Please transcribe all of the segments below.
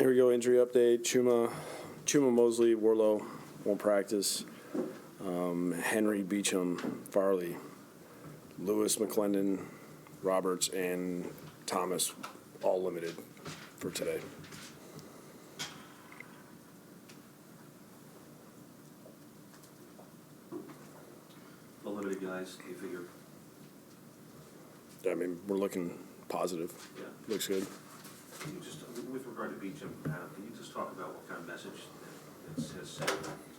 Here we go, injury update. Chuma Mosley, Warlow won't practice. Henry, Beecham, Farley, Lewis, McClendon, Roberts, and Thomas all limited for today. The limited guys, you figure? I mean, we're looking positive. Yeah. Looks good. Can you just, with regard to Beecham, Adam, can you just talk about what kind of message it has sent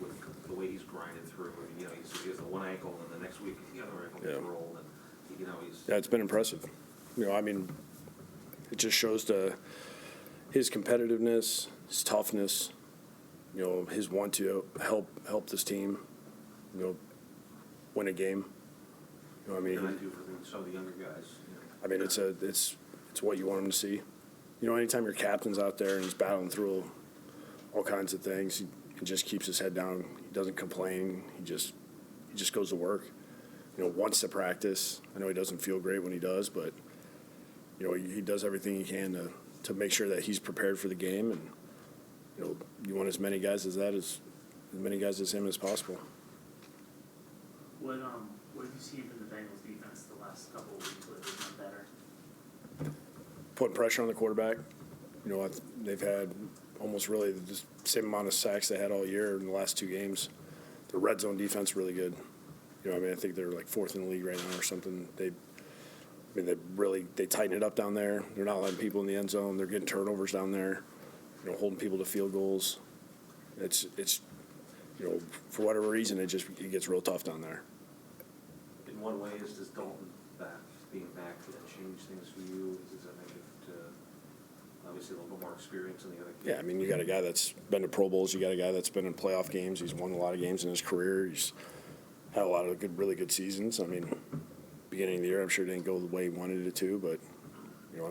with the way he's grinded through? I mean, he has the one ankle, and the next week the other ankle gets rolled, and he's. Yeah, it's been impressive. I mean, it just shows his competitiveness, his toughness, his want to help this team, win a game. What can I do for some of the younger guys? I mean, it's what you want him to see. Anytime your captain's out there and he's battling through all kinds of things, he just keeps his head down. He doesn't complain. He just goes to work. Wants to practice. I know he doesn't feel great when he does, but he does everything he can to make sure that he's prepared for the game. And you want as many guys as him as possible. What have you seen from the Bengals defense the last couple of weeks? What have they done better? Putting pressure on the quarterback. They've had almost really the same amount of sacks they had all year in the last two games. The red zone defense really good. I think they're like fourth in the league right now or something. They tighten it up down there. They're not letting people in the end zone. They're getting turnovers down there. Holding people to field goals. It's for whatever reason it gets real tough down there. In what way does Dalton being back change things for you? Does that make it obviously a little bit more experience in the other games? Yeah, I mean, you got a guy that's been to Pro Bowls. You got a guy that's been in playoff games. He's won a lot of games in his career. He's had a lot of really good seasons. I mean, beginning of the year, I'm sure it didn't go the way he wanted it to, but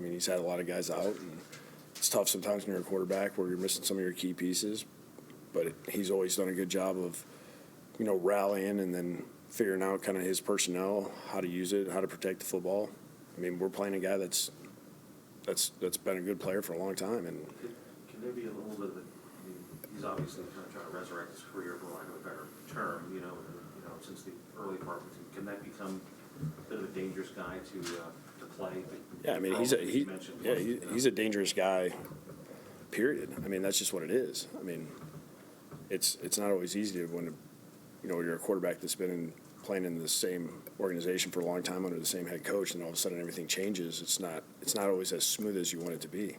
he's had a lot of guys out, and it's tough sometimes when you're a quarterback where you're missing some of your key pieces. But he's always done a good job of, rallying and then figuring out kind of his personnel, how to use it, how to protect the football. I mean, we're playing a guy that's been a good player for a long time. And can there be a little bit of he's obviously kind of trying to resurrect his career, for lack of a better term, since the early part. Can that become a bit of a dangerous guy to play? Yeah, I mean, he's a dangerous guy, period. I mean, that's just what it is. I mean, it's not always easy when you're a quarterback that's been playing in the same organization for a long time under the same head coach, and all of a sudden everything changes. It's not always as smooth as you want it to be.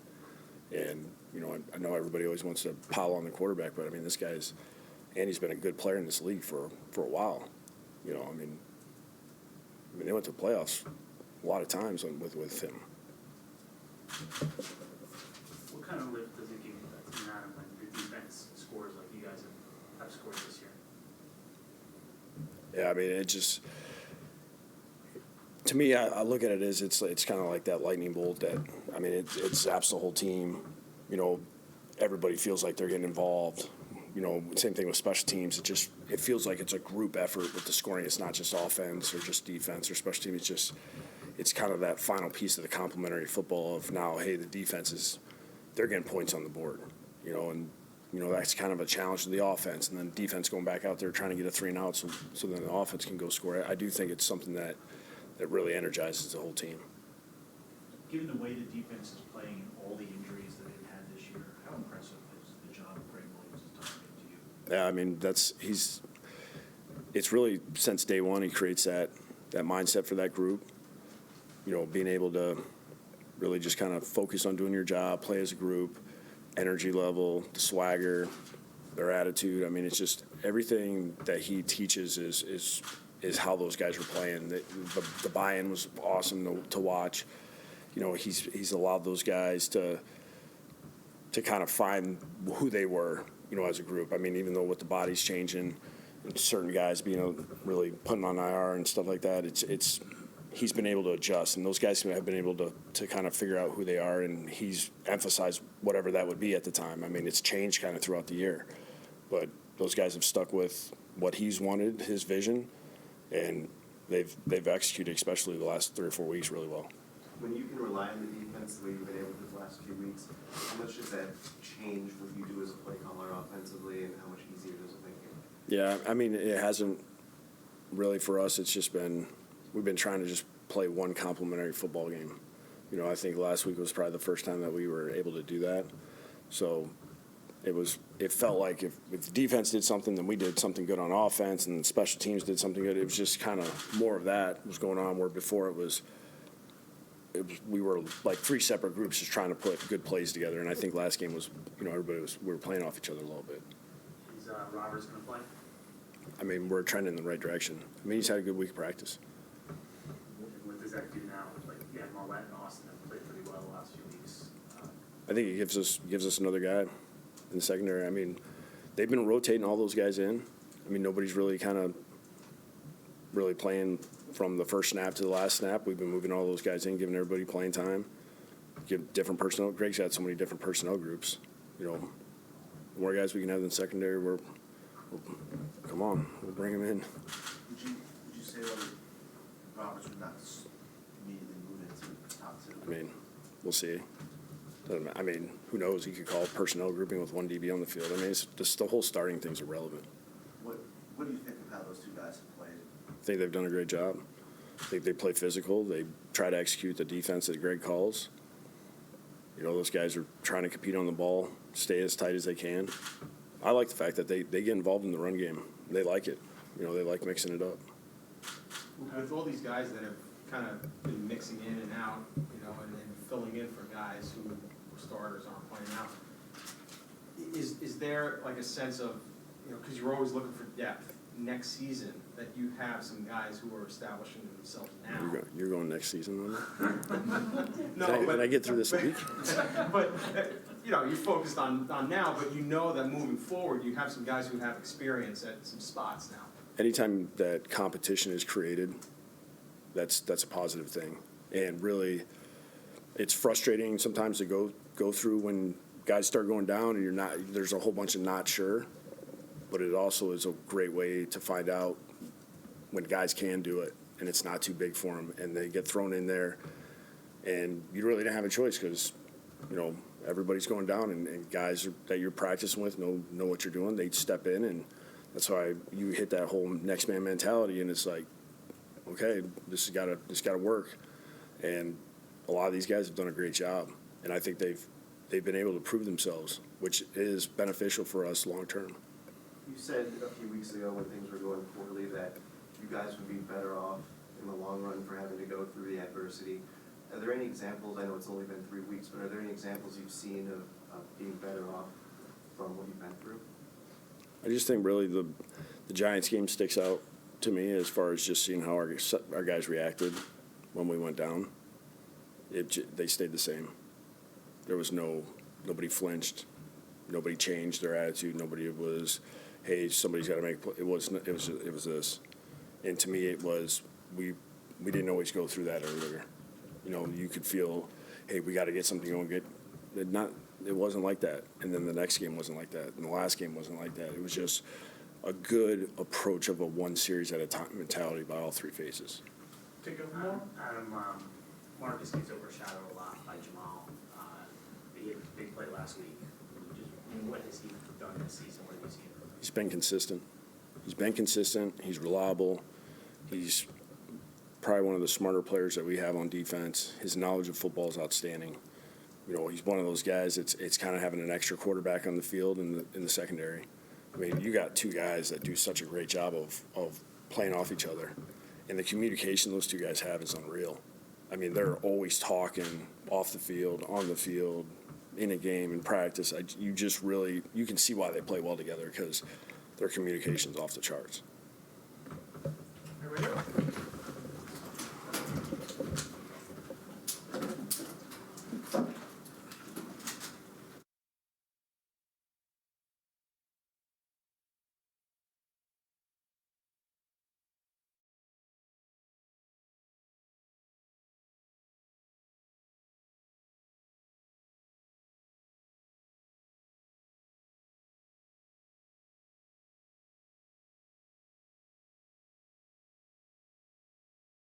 And I know everybody always wants to pile on the quarterback, but I mean, he's been a good player in this league for a while. I mean, they went to the playoffs a lot of times with him. What kind of lift does it give you, Adam, when the defense scores like you guys have scored this year? Yeah, I mean, to me, I look at it as it's kind of like that lightning bolt that, I mean, it zaps the whole team. Everybody feels like they're getting involved. Same thing with special teams. It feels like it's a group effort with the scoring. It's not just offense or just defense or special teams. It's kind of that final piece of the complementary football of now, hey, the defense they're getting points on the board, and that's kind of a challenge to the offense, and then defense going back out there trying to get a 3-and-out so then the offense can go score. I do think it's something that really energizes the whole team. Given the way the defense is playing and all the injuries that they've had this year, how impressive is the job Greg Williams has done to you? Yeah, I mean, it's really since day one he creates that mindset for that group. Being able to really just kind of focus on doing your job, play as a group, energy level, the swagger, their attitude. I mean, it's just everything that he teaches is how those guys were playing. The buy-in was awesome to watch. He's allowed those guys to kind of find who they were, as a group. I mean, even though with the bodies changing, and certain guys being really putting on IR and stuff like that, he's been able to adjust, and those guys have been able to kind of figure out who they are, and he's emphasized whatever that would be at the time. I mean, it's changed kind of throughout the year, but those guys have stuck with what he's wanted, his vision, and they've executed, especially the last 3 or 4 weeks, really well. When you can rely on the defense the way you've been able to the last few weeks, how much does that change what you do as a play caller offensively, and how much easier does it make it? Yeah, I mean, it hasn't really for us. It's just been, we've been trying to just play one complementary football game. You know, I think last week was probably the first time that we were able to do that. So it felt like if the defense did something, then we did something good on offense, and special teams did something good. It was just kind of more of that was going on, where before it was we were like three separate groups just trying to put good plays together. And I think last game was, you know, we were playing off each other a little bit. Is Roberts gonna play? I mean, we're trending in the right direction. I mean, he's had a good week of practice. And what does that do now? Like, yeah, Marlette and Austin have played pretty well the last few weeks. I think it gives us another guy in the secondary. I mean, they've been rotating all those guys in. I mean, nobody's really really playing from the first snap to the last snap. We've been moving all those guys in, giving everybody playing time, give different personnel. Greg's had so many different personnel groups. You know, the more guys we can have in the secondary, come on, we'll bring them in. Would you say that Roberts would not immediately move into top two? I mean, we'll see. I mean, who knows? He could call personnel grouping with one DB on the field. I mean, it's just the whole starting thing's irrelevant. What do you think of how those two guys have played? I think they've done a great job. I think they play physical. They try to execute the defense that Greg calls. You know, those guys are trying to compete on the ball, stay as tight as they can. I like the fact that they get involved in the run game. They like it. You know, they like mixing it up. With all these guys that have kind of been mixing in and out, you know, and filling in for guys who were starters aren't playing out, is there like a sense of, you know, because you're always looking for depth next season, that you have some guys who are establishing themselves now? You're going next season, No, can I get through this week? But, you know, you're focused on now, but you know that moving forward, you have some guys who have experience at some spots now. Anytime that competition is created, that's a positive thing. And really, it's frustrating sometimes to go through when guys start going down and there's a whole bunch of not sure. But it also is a great way to find out when guys can do it and it's not too big for them, and they get thrown in there, and you really don't have a choice because, you know, everybody's going down, and guys that you're practicing with know what you're doing. They step in, and that's why you hit that whole next man mentality, and it's like, okay, this has got to work. And a lot of these guys have done a great job, and I think they've been able to prove themselves, which is beneficial for us long term. You said a few weeks ago when things were going poorly that you guys would be better off in the long run for having to go through the adversity. Are there any examples, I know it's only been 3 weeks, but are there any examples you've seen of being better off from what you've been through? I just think really the Giants game sticks out to me as far as just seeing how our guys reacted when we went down. They stayed the same. There was nobody flinched, nobody changed their attitude, nobody was, hey, somebody's got to make. It was this, and to me it was we didn't always go through that earlier. You know, you could feel, hey, we got to get something going. It wasn't like that, and then the next game wasn't like that, and the last game wasn't like that. It was just a good approach of a one series at a time mentality by all three phases. Adam, Marcus gets overshadowed a lot by Jamal. He had a big play last week. What has he done this season? What have you seen? He's been consistent. He's reliable. He's probably one of the smarter players that we have on defense. His knowledge of football is outstanding. You know, he's one of those guys. It's kind of having an extra quarterback on the field in the secondary. I mean, you got two guys that do such a great job of playing off each other, and the communication those two guys have is unreal. I mean, they're always talking off the field, on the field, in a game, in practice. You can see why they play well together because their communication's off the charts. Everybody good?